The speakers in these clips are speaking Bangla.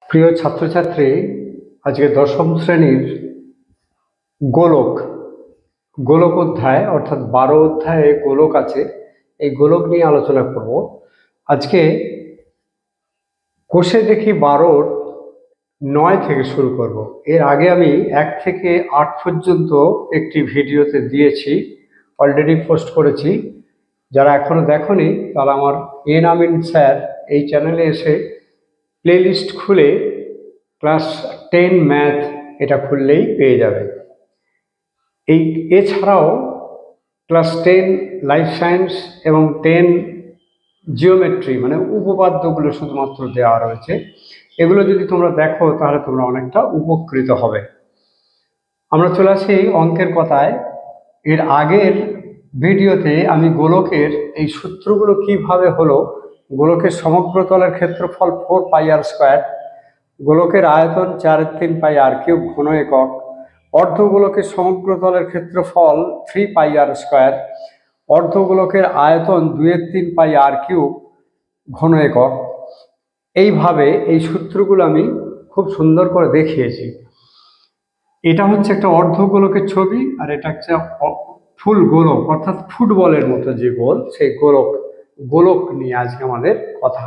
প্রিয় ছাত্রছাত্রী, আজকে দশম শ্রেণীর গোলক গোলক অধ্যায় অর্থাৎ 12 অধ্যায়ে গোলক আছে। এই গোলক নিয়ে আলোচনা করব। আজকে কোষে দেখি 12-র 9 থেকে শুরু করব। এর আগে আমি 1 থেকে 8 পর্যন্ত একটি ভিডিওতে দিয়েছি, অলরেডি পোস্ট করেছি। যারা এখনো দেখোনি তারা আমার আমিন স্যার এই চ্যানেলে এসে প্লেলিস্ট খুলে ক্লাস 10 ম্যাথ এটা খুললেই পেয়ে যাবে। এছাড়াও ক্লাস 10 লাইফ সায়েন্স এবং 10 জিওমেট্রি মানে উপপাদ্যগুলো শুধুমাত্র দেওয়া রয়েছে। এগুলো যদি তোমরা দেখো তাহলে তোমরা অনেকটা উপকৃত হবে। আমরা চলে আসি অঙ্কের কথায়। এর আগের ভিডিওতে আমি গোলকের এই সূত্রগুলো কিভাবে হলো, গোলকের সমগ্র তলের ক্ষেত্রফল 4πr², গোলকের আয়তন 4/3πr³ ঘন একক, অর্ধগোলকের সমগ্র তলের ক্ষেত্রফল 3πr², অর্ধগোলকের আয়তন 2/3πr³ ঘন একক। এইভাবে এই সূত্রগুলো আমি খুব সুন্দর করে দেখিয়েছি। এটা হচ্ছে একটা অর্ধগোলকের ছবি, আর এটা হচ্ছে ফুল গোলক অর্থাৎ ফুটবলের মতো যে গোল, সেই গোলক নিয়ে আজকে আমাদের কথা।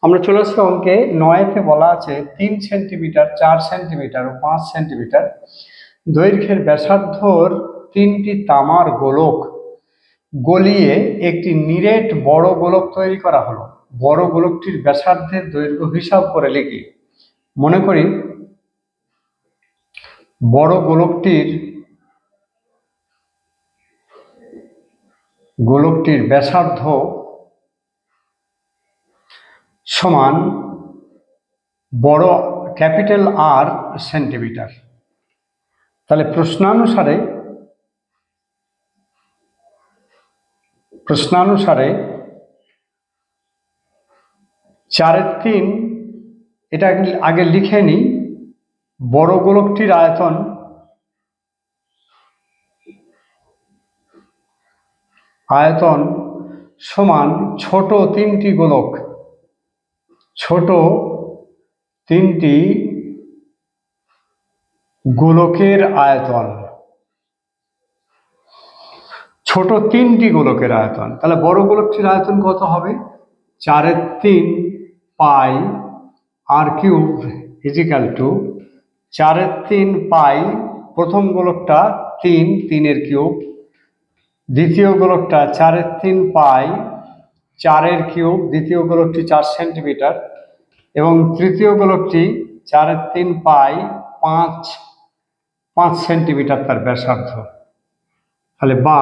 আমরা চলে আসছি অঙ্কে 9-তে বলা আছে 3 সেন্টিমিটার, 4 সেন্টিমিটার ও 5 সেন্টিমিটার দৈর্ঘ্যের ব্যাসার্ধর 3টি তামার গোলক গলিয়ে একটি নিরেট বড় গোলক তৈরি করা হলো। বড় গোলকটির ব্যাসার্ধের দৈর্ঘ্য হিসাব করে লিখি। মনে করি বড় গোলকটির ব্যাসার্ধ সমান বড় ক্যাপিটাল আর সেন্টিমিটার। তাহলে প্রশ্নানুসারে 4/3, এটা আগে লিখে নিই। বড় গোলকটির আয়তন সমান ছোট তিনটি গোলকের আয়তন, ছোট তিনটি গোলকের আয়তন। তাহলে বড় গোলকটির আয়তন কত হবে? 4/3πr³ = 4/3π। প্রথম গোলকটা 3-এর কিউব, দ্বিতীয় গোলকটা 4/3π 4-এর কিউব, দ্বিতীয় গোলকটি 4 সেন্টিমিটার, এবং তৃতীয় গোলকটি 4/3π 5 সেন্টিমিটার তার ব্যাসার্ধ। তাহলে বা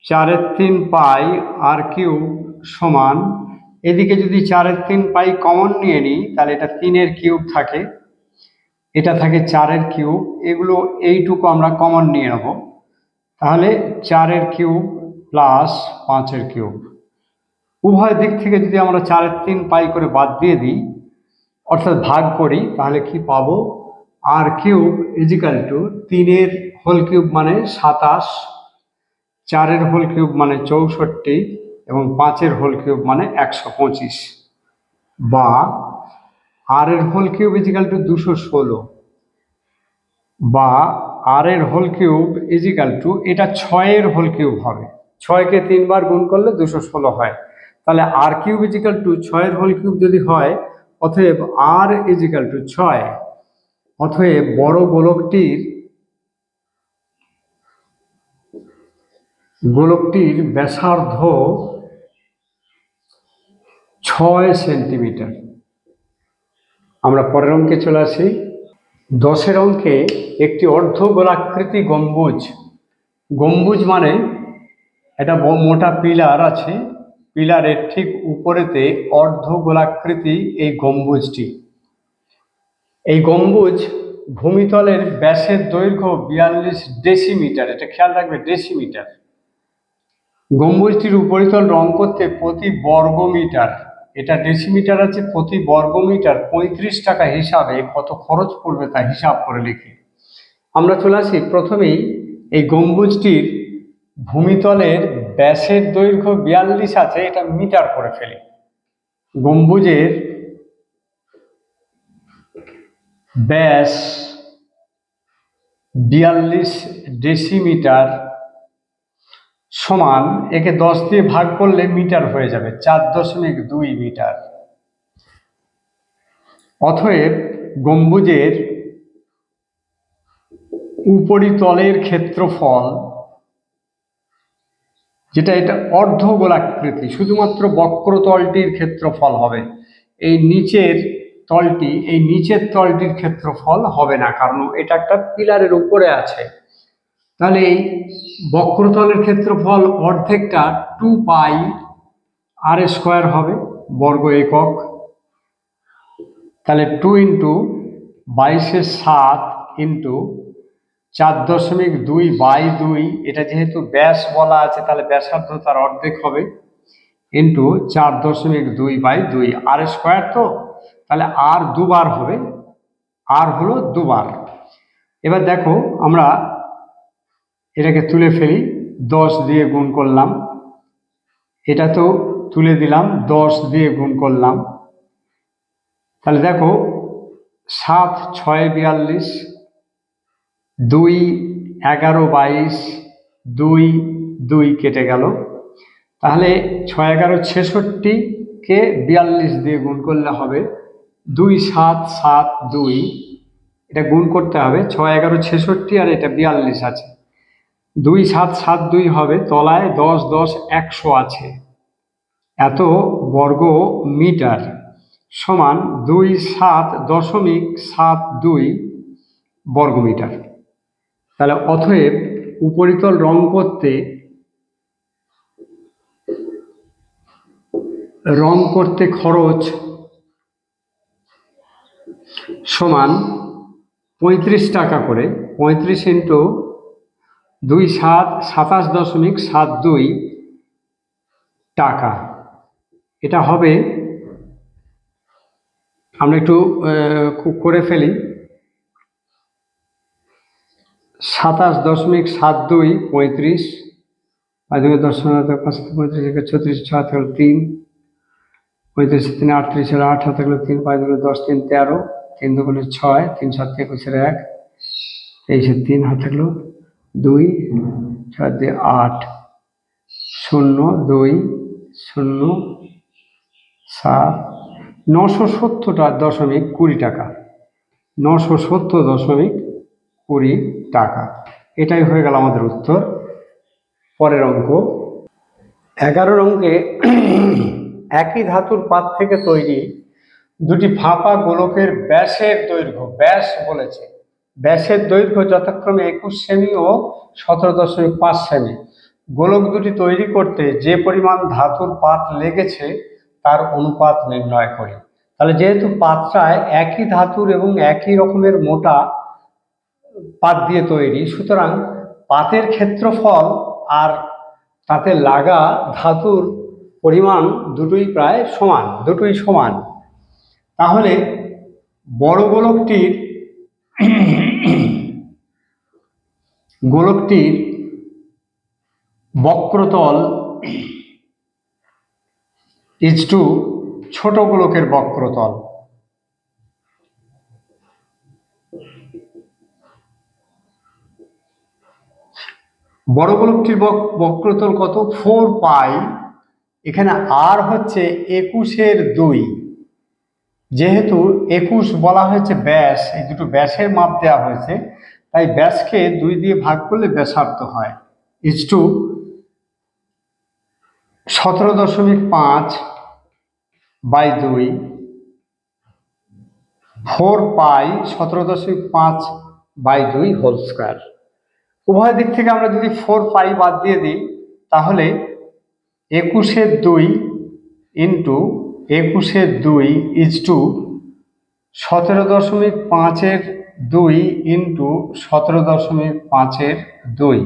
4/3πr³ সমান, এদিকে যদি 4/3π কমন নিয়ে নিই তাহলে এটা 3-এর কিউব থাকে, এটা থাকে 4-এর কিউব, এগুলো এইটুকু আমরা কমন নিয়ে নেব। তাহলে 4-এর কিউব প্লাস 5-এর কিউব, উভয় দিক থেকে যদি আমরা 4/3π করে বাদ দিয়ে দিই অর্থাৎ ভাগ করি, তাহলে কি পাবো? r³ = 3-এর হোল কিউব মানে 27, 4-এর হোল কিউব মানে 64 এবং 5-এর হোল কিউব মানে 125। বা r-এর হোল কিউব = 216, বা r-এর হোল কিউব = এটা 6-এর হোল কিউব হবে। 6-কে 3 বার গুণ করলে 216 হয়। তাহলে r³ = 6-এর হোল কিউব যদি হয়, অতএব r = 6। অতএব বড় গোলকটির ব্যাসার্ধ 6 সেন্টিমিটার। আমরা পরের অঙ্কে চলে আসি। 10-এর অঙ্কে একটি অর্ধগোলাকৃতি গম্বুজ মানে একটা মোটা পিলার আছে, পিলারের ঠিক উপরেতে অর্ধগোলাকৃতি এই গম্বুজটি। এই গম্বুজ ভূমিতলের ব্যাসের দৈর্ঘ্য 42 ডেসিমিটার, এটা খেয়াল রাখবে, ডেসিমিটার। গম্বুজটির উপরিতল রং করতে প্রতি বর্গমিটার, এটা ডেসিমিটার আছে, প্রতি বর্গমিটার 35 টাকা হিসাবে কত খরচ পড়বে তা হিসাব করে লিখি। আমরা চলে আসি প্রথমেই এই গম্বুজটির ভূমিতলের ব্যাসের দৈর্ঘ্য 42 আছে, এটা মিটার করে ফেলি। গম্বুজের ব্যাস 42 ডেসিমিটার সমান, একে 10 দিয়ে ভাগ করলে মিটার হয়ে যাবে 4.2 মিটার। অতএব গম্বুজের উপরিতলের ক্ষেত্রফল, যেটা এটা অর্ধগোলাকৃতি, শুধুমাত্র বক্রতলটির ক্ষেত্রফল হবে, এই নিচের তলটির ক্ষেত্রফল হবে না, কারণ এটা একটা পিলারের উপরে আছে। তাহলে এই বক্রতলের ক্ষেত্রফল অর্ধেকটা 2πr² হবে, বর্গ একক। তাহলে 2 × 22/7 × 4.2/2, এটা যেহেতু ব্যাস বলা আছে তাহলে ব্যাসার্ধ তার অর্ধেক হবে, ইন্টু 4.2/2, r² তো, তাহলে আর দুবার হবে, আর হলো দুবার। এবার দেখো আমরা এটাকে তুলে ফেলি, 10 দিয়ে গুণ করলাম, এটা তো তুলে দিলাম, 10 দিয়ে গুণ করলাম, তাহলে দেখো 7 × 6 = 42, 2 × 11 = 22, 2 2 কেটে গেল, তাহলে 6 × 11 = 66 কে 42 দিয়ে গুণ করলে হবে 2 7 7 2, এটা গুণ করতে হবে, 6 11 66 আর এটা 42 আছে, 2 7 7 2 হবে, তলায় 10 10 100 আছে, এত বর্গ মিটার সমান 27.72 বর্গ মিটার। তাহলে অতএব উপরিতল রং করতে খরচ সমান 35 টাকা করে, 35 × 2 7 27.72 টাকা। এটা হবে, আমরা একটু করে ফেলি, 27.72 35, 5 × 10 5 35 36 6 3 35 3 38 8 7 3 5 10 3 13 3 2 6 3 7 21 1 23 3 হাত থাকলো 2 6 2 8 0 2 0 7 970.20 টাকা, 970.20 টাকা। এটাই হয়ে গেল আমাদের উত্তর। পরের অঙ্ক 11 অঙ্কে একই ধাতুর পাত থেকে তৈরি দুটি ফাঁপা গোলকের ব্যাসের দৈর্ঘ্য, ব্যাস বলেছে, ব্যাসের দৈর্ঘ্য যথাক্রমে 21 সেমি ও 17.5 সেমি। গোলক দুটি তৈরি করতে যে পরিমাণ ধাতুর পাত লেগেছে তার অনুপাত নির্ণয় করি। তাহলে যেহেতু পাতটায় একই ধাতুর এবং একই রকমের মোটা পাত দিয়ে তৈরি, সুতরাং পাতের ক্ষেত্রফল আর তাতে লাগা ধাতুর পরিমাণ দুটোই প্রায় সমান, দুটোই সমান। তাহলে বড় গোলকটির বক্রতল = ছোট গোলকের বক্রতল। বড় গোলকটির বক্রতল কত? 4π, এখানে আর হচ্ছে 21/2, যেহেতু 21 বলা হয়েছে ব্যাস, এই দুটো ব্যাসের মাপ দেওয়া হয়েছে, তাই ব্যাসকে 2 দিয়ে ভাগ করলে ব্যাসার্ধ হয়, = 17.5/2, 4π 17.5/2 হোল স্কয়ার। উভয় দিক থেকে আমরা যদি 4π বাদ দিয়ে দিই, তাহলে 21/2 × 21/2 = 17.5/2 × 17.5/2।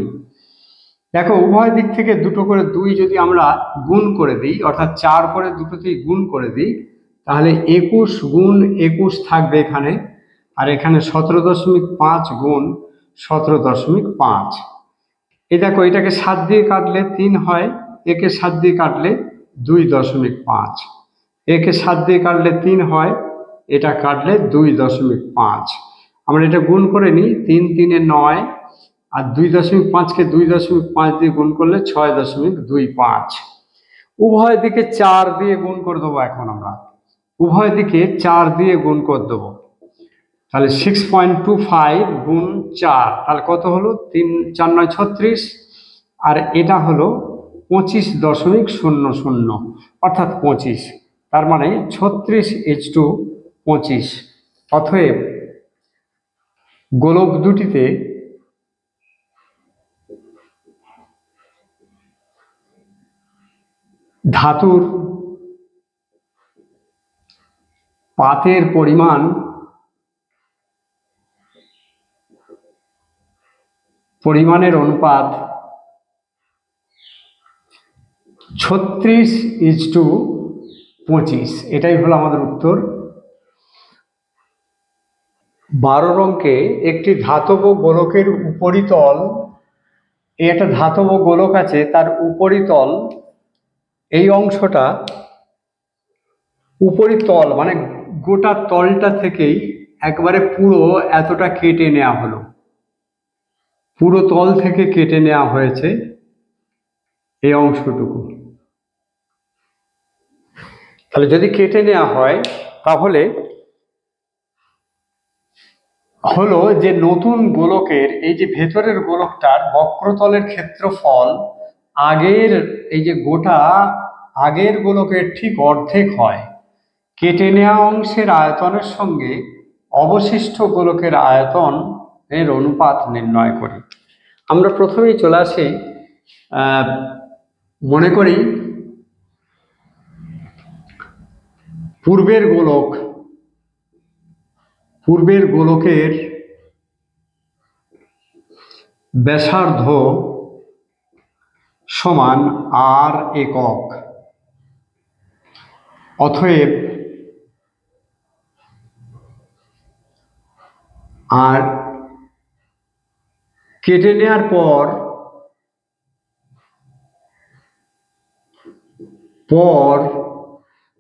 দেখো উভয় দিক থেকে দুটো করে 2 যদি আমরা গুণ করে দিই, অর্থাৎ 4 করে দুটোতেই গুণ করে দিই, তাহলে 21 × 21 থাকবে এখানে, আর এখানে 17.5 × 17.5। এই দেখো এটাকে 7 দিয়ে কাটলে 3 হয়, একে 7 দিয়ে কাটলে 2.5, একে 7 দিয়ে কাটলে 3 হয়, এটা কাটলে 2.5। আমরা এটা গুণ করে নিই, 3 3 9, আর 2.5কে 2.5 দিয়ে গুণ করলে 6.25। উভয় দিকে 4 দিয়ে গুণ করে দেবো। এখন আমরা উভয় দিকে 4 দিয়ে গুণ করে দেবো, তাহলে 6.25 গুণ 4, তাহলে কত হলো? 3 4 9 36, আর এটা হলো 25.00, অর্থাৎ 25, তার মানে 36:25। অতএব গোলক দুটিতে ধাতুর পাতের পরিমাণের অনুপাত 36:25। এটাই হলো আমাদের উত্তর। 12 অঙ্কে একটি ধাতব গোলকের উপরিতল, একটা ধাতব গোলক আছে, তার উপরিতল এই অংশটা, উপরিতল মানে গোটা তলটা থেকেই একবারে পুরো এতটা কেটে নেওয়া হলো, পুরো তল থেকে কেটে নেওয়া হয়েছে এই অংশটুকু। তাহলে যদি কেটে নেওয়া হয় তাহলে হলো যে নতুন গোলকের এই যে ভেতরের গোলকটার বক্রতলের ক্ষেত্রফল আগের এই যে গোটা আগের গোলকের ঠিক অর্ধেক হয়। কেটে নেওয়া অংশের আয়তনের সঙ্গে অবশিষ্ট গোলকের আয়তন এর অনুপাত নির্ণয় করি। আমরা প্রথমেই চলে আসি, মনে করি পূর্বের গোলকের ব্যাসার্ধ সমান r একক। অতএব আর কেটে নেওয়ার পর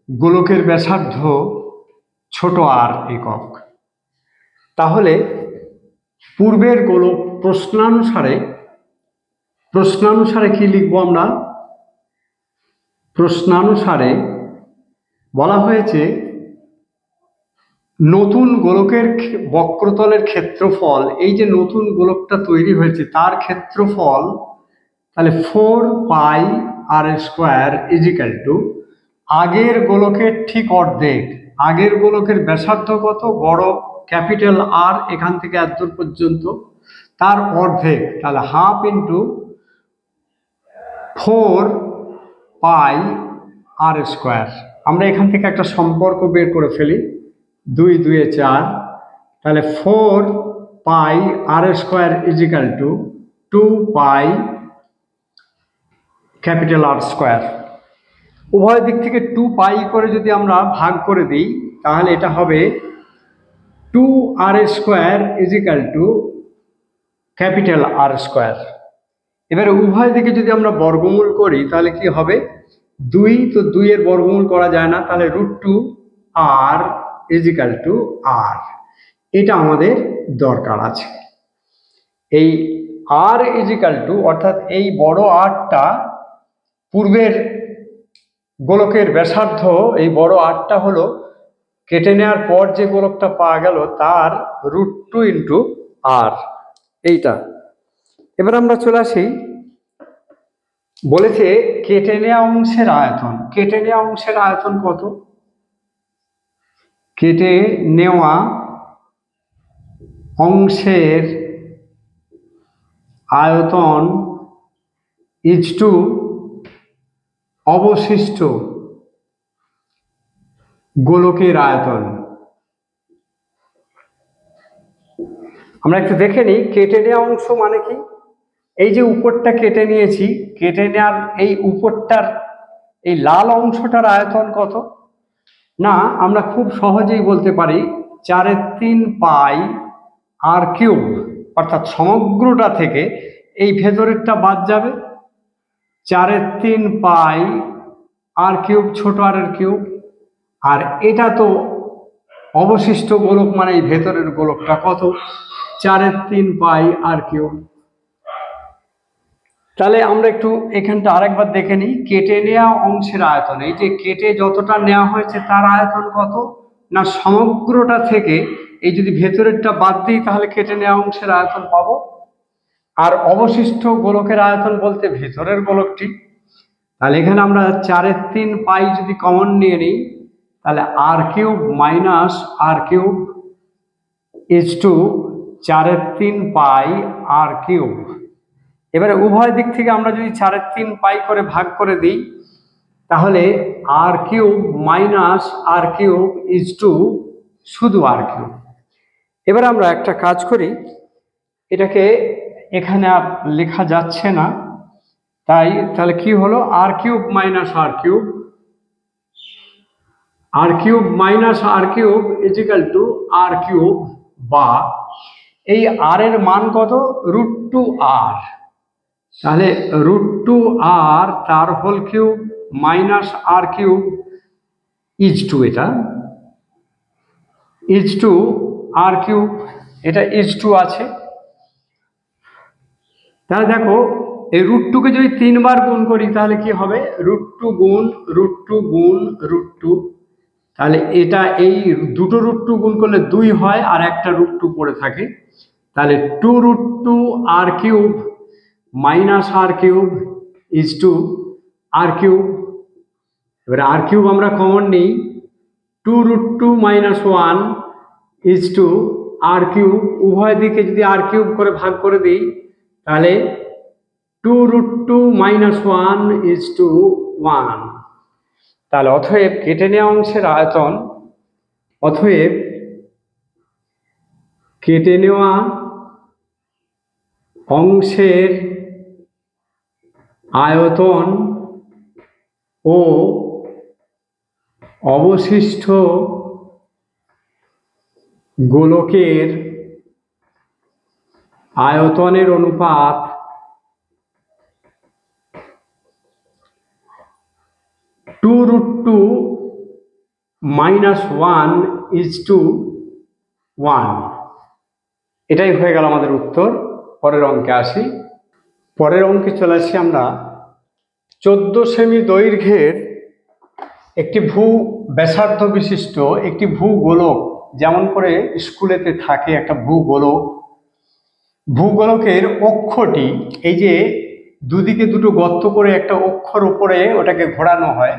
গোলকের ব্যাসার্ধ ছোট r একক। তাহলে পূর্বের গোলক প্রশ্নানুসারে কি লিখব আমরা? প্রশ্নানুসারে বলা হয়েছে নতুন গোলকের বক্রতলের ক্ষেত্রফল, এই যে নতুন গোলকটা তৈরি হয়েছে তার ক্ষেত্রফল, তাহলে 4πr² আগের গোলকের ঠিক অর্ধেক। আগের গোলকের ব্যাসার্ধ কত? বড় ক্যাপিটাল আর, এখান থেকে এতদূর পর্যন্ত, তার অর্ধেক, তাহলে 1/2 × 4πr²। আমরা এখান থেকে একটা সম্পর্ক বের করে ফেলি, 2 2 এ 4, তাহলে 4πr² 2πR²। উভয় দিক থেকে 2π করে যদি আমরা ভাগ করে দিই তাহলে এটা হবে 2r² R²। এবারে উভয় দিকে যদি আমরা বর্গমূল করি তাহলে কি হবে? 2, তো 2 এর বর্গমূল করা যায় না, তাহলে √2r R। এটা আমাদের দরকার আছে। এই r অর্থাৎ এই বড় আরটা পূর্বের গোলকের ব্যাসার্ধ, এই বড় আরটা হলো কেটে নেওয়ার পর যে গোলকটা পাওয়া গেল তার √2 × r, এইটা। এবার আমরা চলে আসি, বলেছে কেটে নেওয়া অংশের আয়তন। কেটে নেওয়া অংশের আয়তন কত? কেটে নেওয়া অংশের আয়তন = অবশিষ্ট গোলকের আয়তন। আমরা একটু দেখে নিই কেটে নেওয়া অংশ মানে কি। এই যে উপরটা কেটে নিয়েছি, কেটে নেওয়ার এই উপরটার এই লাল অংশটার আয়তন কত? না, আমরা খুব সহজেই বলতে পারি 4/3πr³, অর্থাৎ সমগ্রটা থেকে এই ভেতরেরটা বাদ যাবে, 4/3πr³ ছোট r এর কিউব, আর এটা তো অবশিষ্ট গোলক মানে এই ভেতরের গোলকটা কত, 4/3 আর কিউব। তাহলে আমরা একটু এখানটা আরেকবার দেখে নিই, কেটে নেওয়া অংশের আয়তন, এই যে কেটে যতটা নেওয়া হয়েছে তার আয়তন কত, না সমগ্রটা থেকে এই যদি ভেতরেরটা বাদ দিই তাহলে কেটে নেওয়া অংশের আয়তন পাবো। আর অবশিষ্ট গোলকের আয়তন বলতে ভেতরের গোলকটি। তাহলে এখানে আমরা 4/3 যদি কমন নিয়ে নিই তাহলে r cube minus r cube is to 4/3 r cube. এবারে উভয় দিক থেকে আমরা যদি 4/3 করে ভাগ করে দিই তাহলে r cube minus r cube is to শুধু আর কিউব। এবার আমরা একটা কাজ করি, এটাকে এখানে আর লেখা যাচ্ছে না, তাহলে কি হলো, r cube minus r cube, r cube minus r cube is equal to r cube, বা এই আর এর মান কত, √2r, তাহলে √2r তার whole cube minus r cube is two, এটা ইজ টু আর কিউব, এটা ইজ টু আছে। তাহলে দেখো এই √2কে যদি 3 বার গুণ করি তাহলে কি হবে, √2 গুণ √2 গুণ √2, তাহলে এটা এই দুটো √2 গুণ করলে 2 হয় আর একটা √2 পড়ে থাকে, তাহলে 2√2 r cube minus r cube is two r cube. এবারে আর কিউব আমরা কমন নিই, 2√2 মাইনাস 1 ইজ টু আর কিউব, উভয় দিকে যদি আর কিউব করে ভাগ করে দিই তাহলে 2√2 মাইনাস 1 ইজ টু 1। তাহলে অতএব কেটে নেওয়া অংশের আয়তন, অতএব কেটে নেওয়া অংশের আয়তন ও অবশিষ্ট গোলকের আয়তনের অনুপাত 2√2 মাইনাস 1 ইজ টু 1। এটাই হয়ে গেল আমাদের উত্তর। পরের অঙ্কে আসি। পরের অঙ্কে চলে আসি আমরা। 14 সেমি দৈর্ঘ্যের একটি ভূ ব্যাসার্ধ বিশিষ্ট একটি ভূগোলক, যেমন করে স্কুলেতে থাকে একটা ভূগোলক, ভূগোলকের অক্ষটি, এই যে দুদিকে দুটো গর্ত করে একটা অক্ষর উপরে ওটাকে ঘোরানো হয়,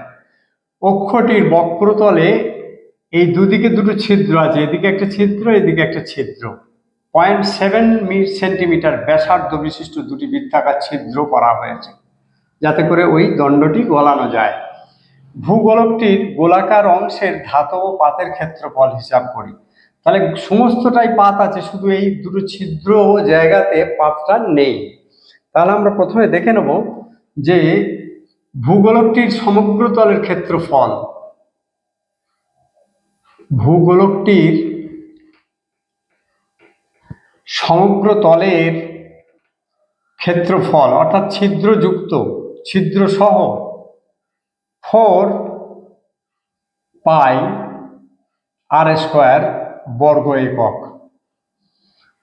অক্ষটির বক্রতলে এই দুদিকে দুটো ছিদ্র আছে, এদিকে একটা ছিদ্র এদিকে একটা ছিদ্র, 0.7 সেন্টিমিটার ব্যাসার্ধ বিশিষ্ট দুটি বৃত্তাকার ছিদ্র করা হয়েছে যাতে করে ওই দণ্ডটি গলানো যায়। ভূগোলকটির গোলাকার অংশের ধাতব পাতের ক্ষেত্রফল হিসাব করি। তাহলে সমস্তটাই পাত আছে, শুধু এই দুটো ছিদ্র জায়গাতে পাতটা নেই। তাহলে আমরা প্রথমে দেখে নেব যে ভূগোলকটির সমগ্র তলের ক্ষেত্রফল, ভূগোলকটির সমগ্র তলের ক্ষেত্রফল অর্থাৎ ছিদ্রযুক্ত ছিদ্র সহ 4πr² বর্গ একক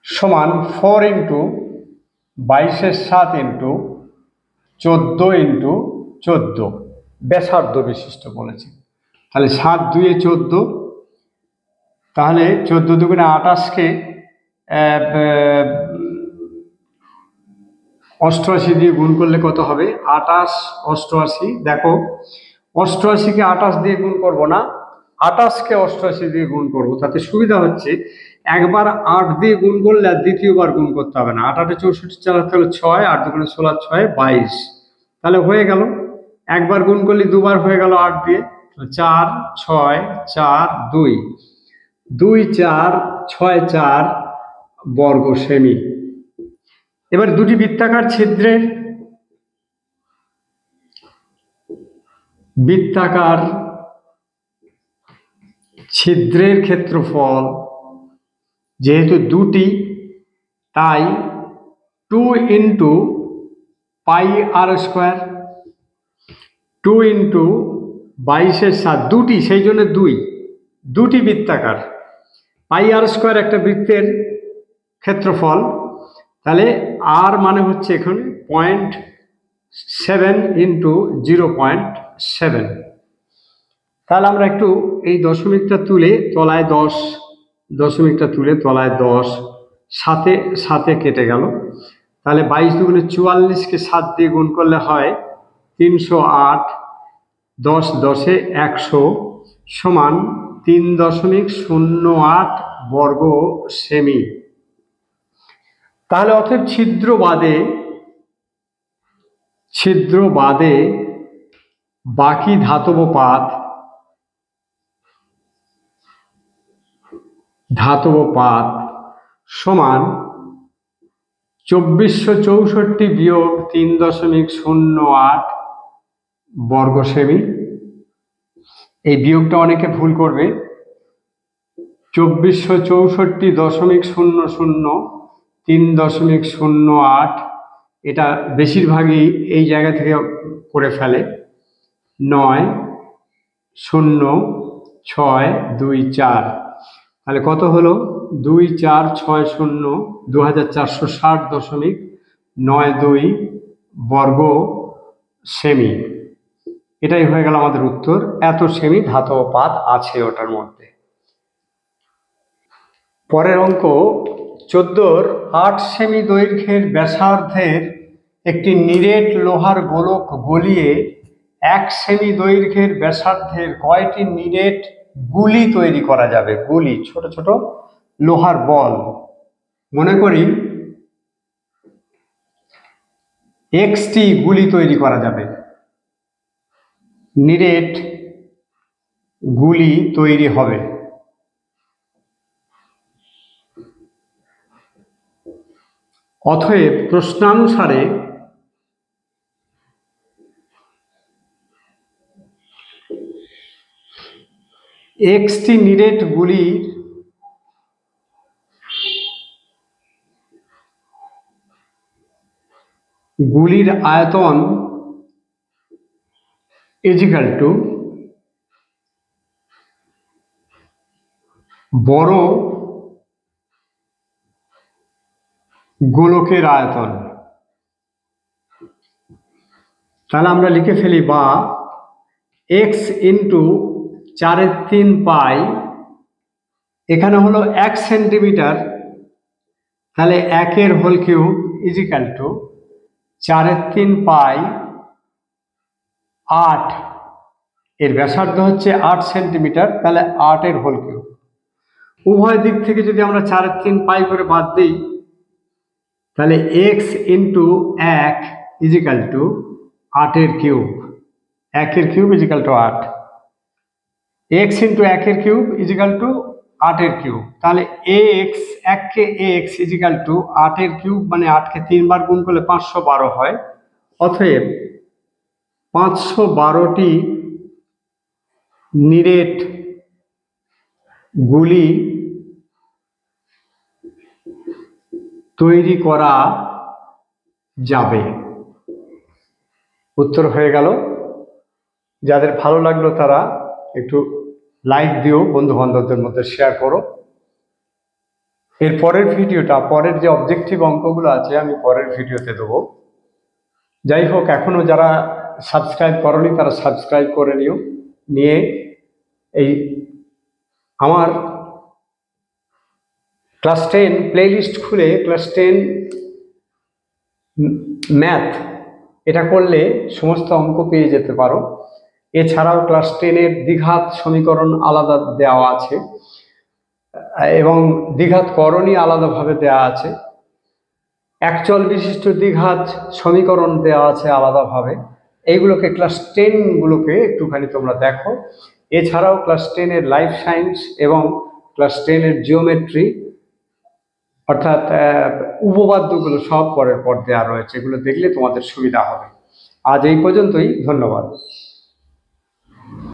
সমান 4 × 22/7 × 14 × 14 ব্যাসার্ধ বিশিষ্ট বলেছে। তাহলে 7 2 14, তাহলে 14 2 28কে 88 দিয়ে গুণ করলে কত হবে, 28 88। দেখো 88কে 28 দিয়ে গুণ করব না, 28কে 88 দিয়ে গুণ করব, তাতে সুবিধা হচ্ছে একবার 8 দিয়ে গুণ করলে আর দ্বিতীয়বার গুণ করতে হবে না। 8 8 64 চালাতে হলে 6, 8 2 16 6 22, তাহলে হয়ে গেল। একবার গুণ করলে দুবার হয়ে গেল 8 দিয়ে, 4 6 4 2 2 4 6 4 বর্গ সেমি। এবার দুটি বৃত্তাকার ছিদ্রের ক্ষেত্রফল যেহেতু দুটি, তাই 2 × πr², 2 × 22/7, দুটি, সেই জন্য দুটি বৃত্তাকার, পাই আর স্কোয়ার একটা বৃত্তের ক্ষেত্রফল, তাহলে আর মানে হচ্ছে এখানে 0.7 ইন্টু 0.7। তাহলে আমরা একটু এই দশমিকটা তুলে তলায় 10, দশমিকটা তুলে তলায় 10, সাথে সাথে কেটে গেল। তাহলে 22 দুগুণে 44কে 7 দিয়ে গুণ করলে হয় 308, 10 10-এ 100 সমান 3.08 বর্গ সেমি। তাহলে অতএব ছিদ্র বাদে বাকি ধাতব পাত সমান 2464 বিয়োগ 3.08 বর্গ সেমি। এই বিয়োগটা অনেকে ভুল করবে। 2464.00 3.08, এটা বেশিরভাগই এই জায়গা থেকে করে ফেলে। 9 0 6 2 4, তাহলে কত হলো? 2460 2460.92 বর্গ সেমি। এটাই হয়ে গেল আমাদের উত্তর। এত সেমি ধাতব পাত আছে ওটার মধ্যে। পরের অঙ্ক 14-র 8 সেমি দৈর্ঘ্যের ব্যাসার্ধের একটি নিরেট লোহার গোলক গলিয়ে 1 সেমি দৈর্ঘ্যের ব্যাসার্ধের কয়টি নিরেট গুলি তৈরি করা যাবে? গুলি, ছোট ছোট লোহার বল। মনে করি টি গুলি তৈরি করা যাবে, নিরেট গুলি তৈরি হবে। অতএব প্রশ্নানুসারে টি নিরেট গুলির আয়তন ইজিক্যাল টু বড় গোলকের আয়তন। তাহলে আমরা লিখে ফেলি, বা x ইন্টু 4/3 পাই, এখানে হলো 1 সেন্টিমিটার, তাহলে 1 হোল কিউব ইজিক্যাল টু 4/3 পাই 8, এর ব্যাসার্ধ হচ্ছে 8 সেন্টিমিটার, তাহলে 8 হোল কিউব। উভয় দিক থেকে যদি আমরা 4/3 পাই করে বাদ দিই, তাহলে x into 1 is equal to 8 cube, 1 cube is equal to 8, x into 1 cube is equal to 8 cube. তাহলে x 1-কে x ইজিক্যাল টু 8 কিউব, মানে 8-কে 3 বার গুণ করলে 512 হয়। অতএব 512টি নিরেট গুলি তৈরি করা যাবে। উত্তর হয়ে গেল। যাদের ভালো লাগলো তারা একটু লাইক দিও, বন্ধু বান্ধবদের মধ্যে শেয়ার করো। এর পরের ভিডিওটা, পরের যে অবজেক্টিভ অঙ্কগুলো আছে আমি পরের ভিডিওতে দেবো। যাই হোক, এখনো যারা সাবস্ক্রাইব করনি তারা সাবস্ক্রাইব করে নিয়ে এই আমার ক্লাস 10 প্লেলিস্ট খুলে ক্লাস 10 ম্যাথ এটা করলে সমস্ত অঙ্ক পেয়ে যেতে পারো। এছাড়াও ক্লাস 10-এর দ্বিঘাত সমীকরণ আলাদা দেওয়া আছে এবং দ্বিঘাত করণী আলাদাভাবে দেওয়া আছে। একচল বিশিষ্ট দ্বিঘাত সমীকরণ দেওয়া আছে আলাদাভাবে। এইগুলোকে ক্লাস 10গুলোকে একটুখানি তোমরা দেখো। এছাড়াও ক্লাস 10-এর লাইফ সায়েন্স এবং ক্লাস 10-এর জিওমেট্রি, অর্থাৎ উপপাদ্যগুলো সব পরের পর দেওয়া রয়েছে। এগুলো দেখলে তোমাদের সুবিধা হবে। আজ এই পর্যন্তই, ধন্যবাদ।